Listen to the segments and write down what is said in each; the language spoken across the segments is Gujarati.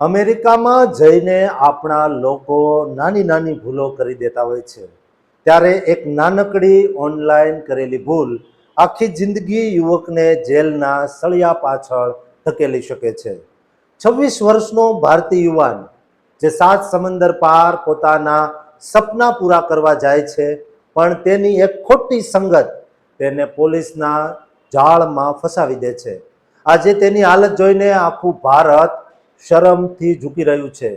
અમેરિકામાં જઈને આપણા લોકો નાની નાની ભૂલો કરી દેતા હોય છે, ત્યારે એક નાનકડી ઓનલાઈન કરેલી ભૂલ આખી જિંદગી યુવકને જેલના સળિયા પાછળ ધકેલી શકે છે। 26 વર્ષનો ભારતીય યુવાન જે 7 સમંદર પાર પોતાના સપના પૂરા કરવા જાય છે, પણ તેની એક ખોટી સંગત તેને પોલીસના જાળમાં ફસાવી દે છે। આજે તેની હાલત જોઈને આખું ભારત શરમથી ઝૂકી રહ્યું છે।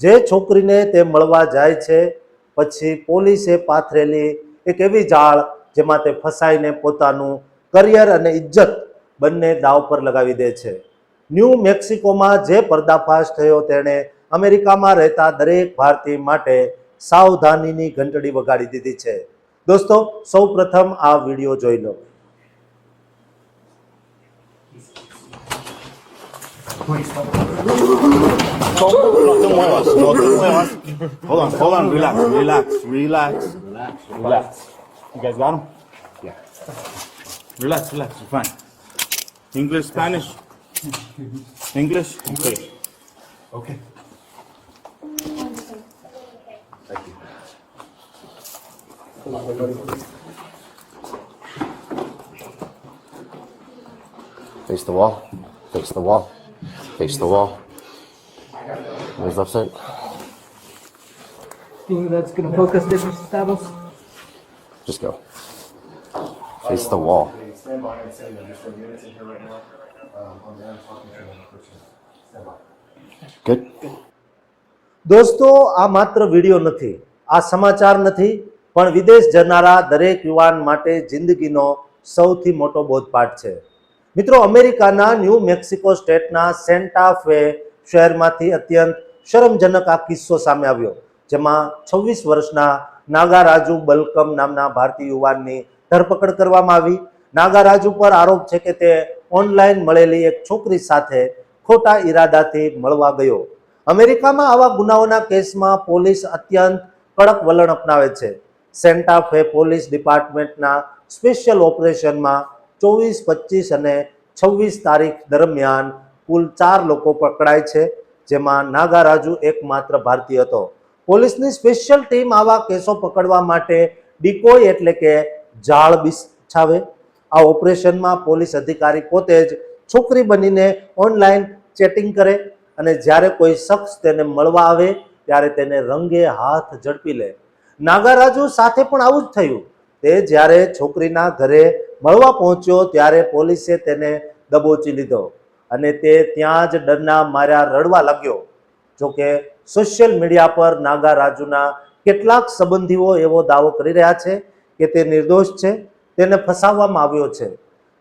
જે છોકરીને તે મળવા જાય છે, પછી પોલીસે પાથરેલી એક એવી જાળ જેમાં તે ફસાઈને પોતાનું કરિયર અને ઇજ્જત બંને દાવ પર લગાવી દે છે। ન્યૂ મેક્સિકોમાં જે પર્દાફાશ થયો તેણે અમેરિકામાં રહેતા દરેક ભારતીય માટે સાવધાનીની ઘંટડી વગાડી દીધી છે। દોસ્તો, સૌ પ્રથમ આ વિડીયો જોઈ લો। No te muevas, no te muevas. Hold on, relax. You guys got him? Yeah. Relax, you're fine. English, Spanish? English? Okay. Okay. Face the wall. Face the wall. Face the wall. Where's left side? Think that's going to focus different stables? Just go. Face the wall. Stand by and say that there's 4 minutes in here right now. On the end, talking to another person. Stand by. Good. દોસ્તો, આ માત્ર વિડીયો નથી, આ સમાચાર નથી, પણ વિદેશ જનારા દરેક યુવાન માટે જિંદગીનો સૌથી મોટો બોધપાઠ છે। મિત્રો, અમેરિકાના ન્યૂ મેક્સિકો સ્ટેટના સેન્ટા ફે શહેરમાંથી અત્યંત શરમજનક આ કિસ્સો સામે આવ્યો, જેમાં 26 વર્ષના નાગારાજુ બલકમ નામના ભારતીય યુવાનની ધરપકડ કરવામાં આવી। નાગારાજુ પર આરોપ છે કે તે ઓનલાઈન મળેલી એક છોકરી સાથે ખોટા ઈરાદાથી મળવા ગયો। અમેરિકામાં આવા ગુનાઓના કેસમાં પોલીસ અત્યંત કડક વલણ અપનાવે છે। સેન્ટા ફે પોલીસ ડિપાર્ટમેન્ટના સ્પેશિયલ ઓપરેશનમાં 24, 25 અને 26 તારીખ દરમિયાન કુલ 4 લોકો પકડાય છે, જેમાં નાગારાજુ એકમાત્ર ભારતીય હતો। પોલીસની સ્પેશિયલ ટીમ આવા કેસો પકડવા માટે ડિકોય એટલે કે જાળ બિછાવે। આ ઓપરેશનમાં પોલીસ અધિકારી પોતે જ છોકરી બનીને ઓનલાઈન ચેટિંગ કરે અને જ્યારે કોઈ શખ્સ તેને મળવા આવે ત્યારે તેને રંગે હાથ ઝડપી લે। નાગારાજુ સાથે પણ આવું જ થયું। તે જ્યારે છોકરીના ઘરે મળવા પહોંચ્યો ત્યારે પોલીસે તેને દબોચી લીધો અને તે ત્યાં જ ડરના માર્યા રડવા લાગ્યો। જોકે સોશિયલ મીડિયા પર નાગારાજુના કેટલાક સંબંધીઓ એવો દાવો કરી રહ્યા છે કે તે નિર્દોષ છે, તેને ફસાવવામાં આવ્યો છે।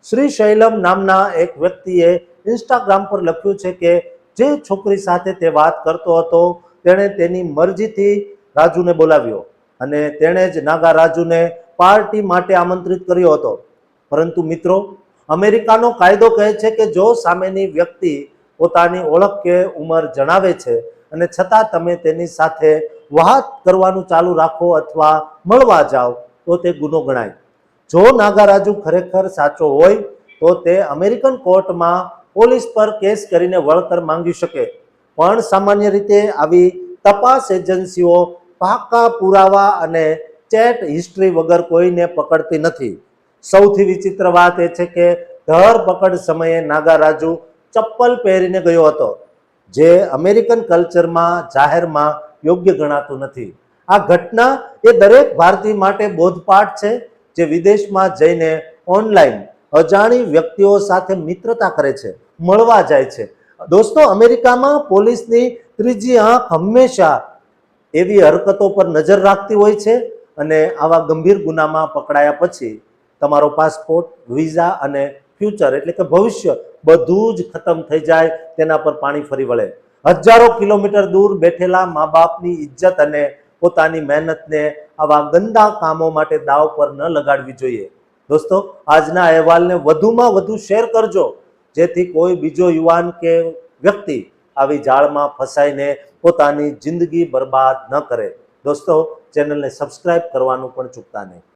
શ્રી શૈલમ નામના એક વ્યક્તિએ ઇન્સ્ટાગ્રામ પર લખ્યું છે કે જે છોકરી સાથે તે વાત કરતો હતો તેણે તેની મરજીથી રાજુને બોલાવ્યો અને તેણે જ નાગારાજુને પાર્ટી માટે આમંત્રિત કર્યો હતો। પરંતુ મિત્રો, અમેરિકાનો કાયદો કહે છે કે જો સામેની વ્યક્તિ પોતાની ઓળખ કે ઉંમર જણાવે છે અને છતાં તમે તેની સાથે વાત કરવાનું ચાલુ રાખો અથવા મળવા જાઓ તો તે ગુનો ગણાય। જો નાગારાજુ ખરેખર સાચો હોય તો તે અમેરિકન કોર્ટમાં પોલીસ પર કેસ કરીને વળતર માંગી શકે, પણ સામાન્ય રીતે આવી તપાસ એજન્સીઓ પાકા પુરાવા અને ચેટ હિસ્ટ્રી વગર કોઈને પકડતી નથી। સૌથી વિચિત્ર વાત એ છે કે ધરપકડ સમયે નાગારાજુ ચપ્પલ પહેરીને ગયો હતો, જે અમેરિકન કલ્ચરમાં જાહેરમાં યોગ્ય ગણાતું નથી। આ ઘટના એ દરેક ભારતીય માટે બોધપાઠ છે જે વિદેશમાં જઈને ઓનલાઈન અજાણી વ્યક્તિઓ સાથે મિત્રતા કરે છે, મળવા જાય છે। દોસ્તો, અમેરિકામાં પોલીસની ત્રીજી આંખ હંમેશા એવી હરકતો પર નજર રાખતી હોય છે અને આવા ગંભીર ગુનામાં પકડાયા પછી તમારો પાસપોર્ટ, વિઝા અને ફ્યુચર એટલે કે ભવિષ્ય બધું જ ખતમ થઈ જાય, તેના પર પાણી ફરી વળે। હજારો કિલોમીટર દૂર બેઠેલા મા બાપની ઇજ્જત અને પોતાની મહેનતને આવા ગંદા કામો માટે દાવ પર ન લગાડવી જોઈએ। દોસ્તો, આજના અહેવાલને વધુમાં વધુ શેર કરજો જેથી કોઈ બીજો યુવાન કે વ્યક્તિ આવી જાળમાં ફસાઈને પોતાની જિંદગી બરબાદ ન કરે। દોસ્તો, ચેનલને સબસ્ક્રાઇબ કરવાનું પણ ચૂકતા નહીં।